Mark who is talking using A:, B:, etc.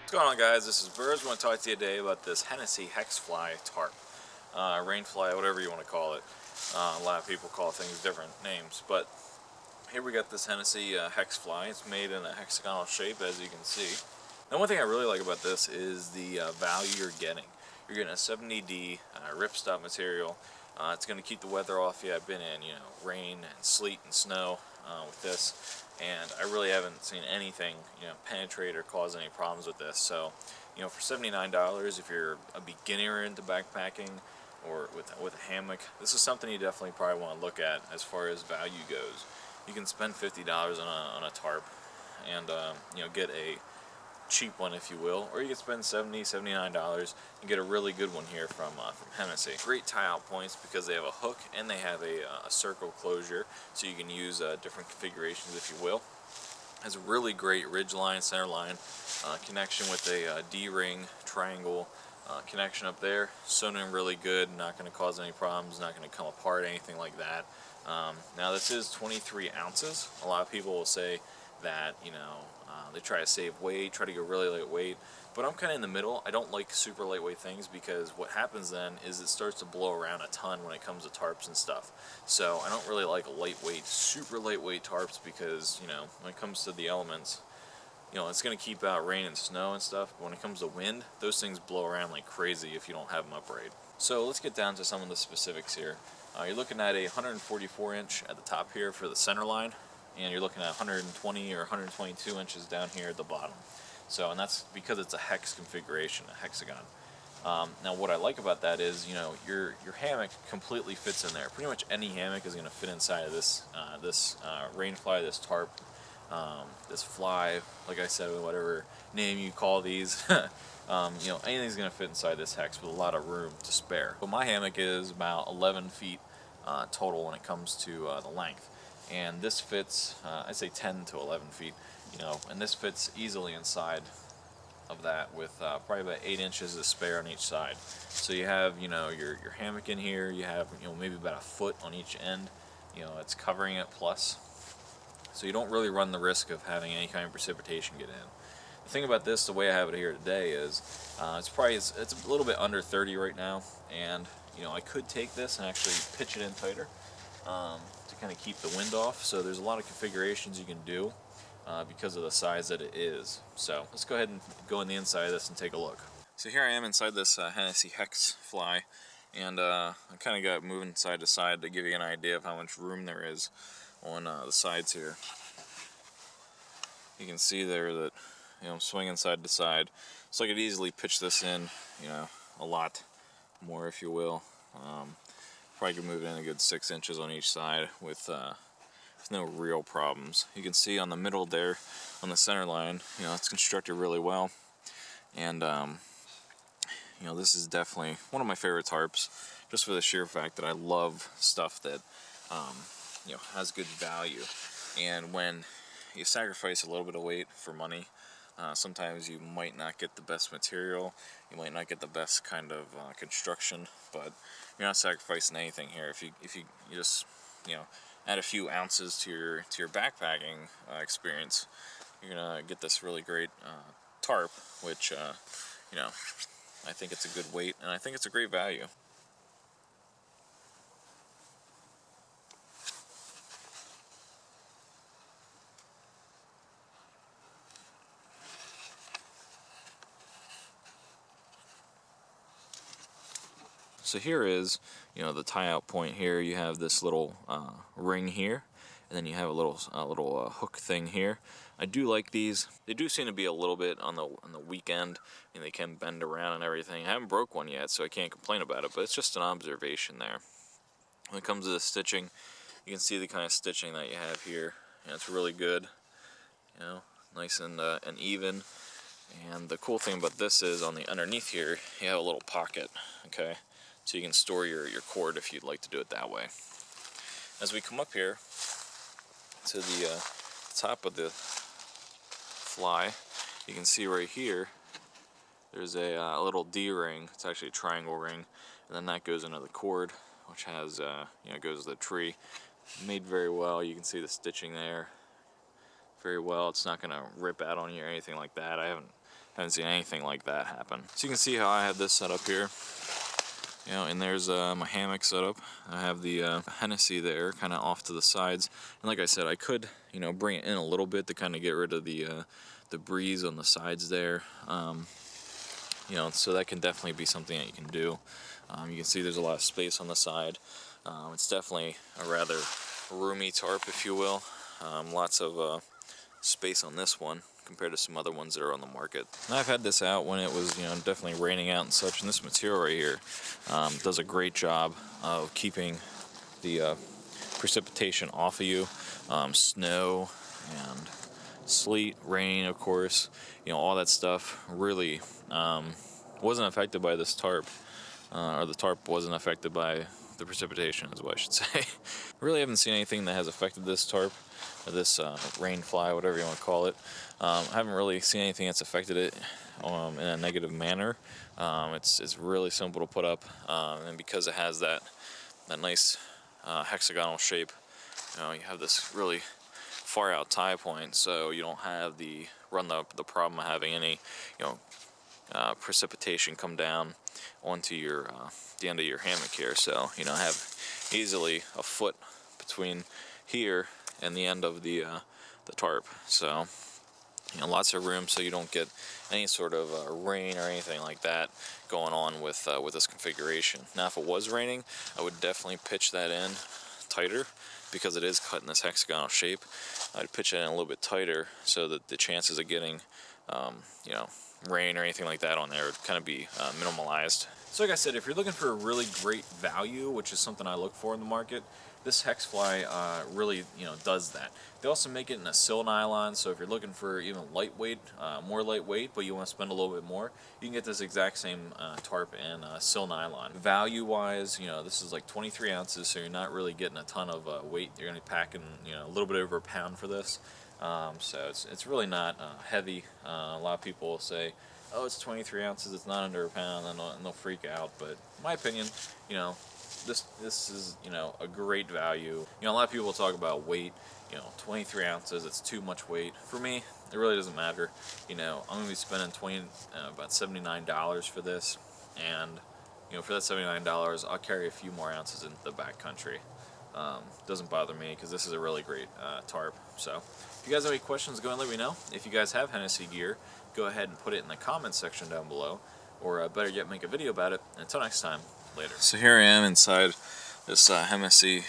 A: What's going on, guys? This is Burrs. I want to talk to you today about this Hennessy Hex fly tarp, rain fly, whatever you want to call it. A lot of people call things different names, but here we got this Hennessy Hex fly. It's made in a hexagonal shape, as you can see. Now, one thing I really like about this is the value you're getting. You're getting a 70D ripstop material. It's going to keep the weather off you. I've been in, rain and sleet and snow with this, and I really haven't seen anything, penetrate or cause any problems with this. So, for $79, if you're a beginner into backpacking or with a hammock, this is something you definitely probably want to look at as far as value goes. You can spend $50 on a tarp and get a cheap one, if you will, or you can spend $79 and get a really good one here from Hennessy. Great tie-out points because they have a hook and they have a circle closure, so you can use different configurations, if you will. Has a really great ridge line, center line connection with a D-ring triangle connection up there. Sewn in really good, not going to cause any problems, not going to come apart, anything like that. Now this is 23 ounces. A lot of people will say that, they try to save weight, try to go really lightweight, but I'm kind of in the middle. I don't like super lightweight things because what happens then is it starts to blow around a ton when it comes to tarps and stuff. So I don't really like lightweight, super lightweight tarps because, when it comes to the elements, it's going to keep out rain and snow and stuff, but when it comes to wind, those things blow around like crazy if you don't have them upright. So let's get down to some of the specifics here. You're looking at a 144 inch at the top here for the center line, and you're looking at 120 or 122 inches down here at the bottom. So, and that's because it's a hex configuration, a hexagon. Now what I like about that is, your hammock completely fits in there. Pretty much any hammock is going to fit inside of this rain fly, this tarp, this fly, like I said, whatever name you call these. Anything's going to fit inside this hex with a lot of room to spare. But my hammock is about 11 feet total when it comes to the length. And this fits, I'd say 10 to 11 feet, and this fits easily inside of that with probably about 8 inches to spare on each side. So you have, your hammock in here, you have, maybe about a foot on each end, it's covering it plus. So you don't really run the risk of having any kind of precipitation get in. The thing about this, the way I have it here today is, it's a little bit under 30 right now, and I could take this and actually pitch it in tighter to kind of keep the wind off. So there's a lot of configurations you can do because of the size that it is. So let's go ahead and go on the inside of this and take a look. So here I am inside this Hennessy Hex fly, and I kind of got moving side to side to give you an idea of how much room there is on the sides here. You can see there that I'm swinging side to side, so I could easily pitch this in, a lot more, if you will. Probably could move it in a good 6 inches on each side with no real problems. You can see on the middle there, on the center line, it's constructed really well, and this is definitely one of my favorite tarps, just for the sheer fact that I love stuff that has good value. And when you sacrifice a little bit of weight for money, sometimes you might not get the best material, you might not get the best kind of construction, but you're not sacrificing anything here. If you just add a few ounces to your backpacking experience, you're gonna get this really great tarp, which I think it's a good weight and I think it's a great value. So here is, the tie-out point here. You have this little ring here, and then you have a little hook thing here. I do like these. They do seem to be a little bit on the weak end, and they can bend around and everything. I haven't broke one yet, so I can't complain about it, but it's just an observation there. When it comes to the stitching, you can see the kind of stitching that you have here. It's really good, nice and even. And the cool thing about this is on the underneath here, you have a little pocket, okay? So you can store your cord if you'd like to do it that way. As we come up here to the top of the fly, you can see right here, there's a little D-ring. It's actually a triangle ring, and then that goes into the cord, which has, goes to the tree. Made very well. You can see the stitching there very well. It's not going to rip out on you or anything like that. I haven't Haven't seen anything like that happen. So you can see how I have this set up here. You know, and there's my hammock set up. I have the Hennessy there, kind of off to the sides. And like I said, I could, you know, bring it in a little bit to kind of get rid of the breeze on the sides there. You know, so that can definitely be something that you can do. You can see there's a lot of space on the side. It's definitely a rather roomy tarp, if you will. Lots of space on this one compared to some other ones that are on the market. And I've had this out when it was, you know, definitely raining out and such, and this material right here does a great job of keeping the precipitation off of you. Snow and sleet, rain, of course, you know, all that stuff really wasn't affected by this tarp, or the tarp wasn't affected by the precipitation, is what I should say. I really haven't seen anything that has affected this tarp, or this rain fly, whatever you want to call it. I haven't really seen anything that's affected it in a negative manner. It's really simple to put up, and because it has that nice hexagonal shape, you know, you have this really far out tie point, so you don't have the problem of having any, you know, precipitation come down onto your the end of your hammock here. So, you know, I have easily a foot between here and the end of the tarp, so, you know, lots of room so you don't get any sort of rain or anything like that going on with this configuration. Now, if it was raining, I would definitely pitch that in tighter, because it is cut in this hexagonal shape. I'd pitch it in a little bit tighter so that the chances of getting, you know, rain or anything like that on there would kind of be minimalized. So like I said, if you're looking for a really great value, which is something I look for in the market, this hex fly really, you know, does that. They also make it in a sil nylon, so if you're looking for even lightweight, more lightweight, but you want to spend a little bit more, you can get this exact same tarp in sil nylon. Value-wise, you know, this is like 23 ounces, so you're not really getting a ton of weight. You're going to be packing, you know, a little bit over a pound for this. So it's really not heavy. A lot of people will say, oh, it's 23 ounces, it's not under a pound, and they'll freak out. But in my opinion, you know, this is, you know, a great value. You know, a lot of people talk about weight. You know, 23 ounces, it's too much weight. For me, it really doesn't matter. You know, I'm going to be spending about $79 for this, and, you know, for that $79, I'll carry a few more ounces into the back country. Doesn't bother me, because this is a really great tarp. So if you guys have any questions, go and let me know. If you guys have Hennessy gear, go ahead and put it in the comments section down below, or better yet, make a video about it. And until next time, later. So here I am inside this Hennessy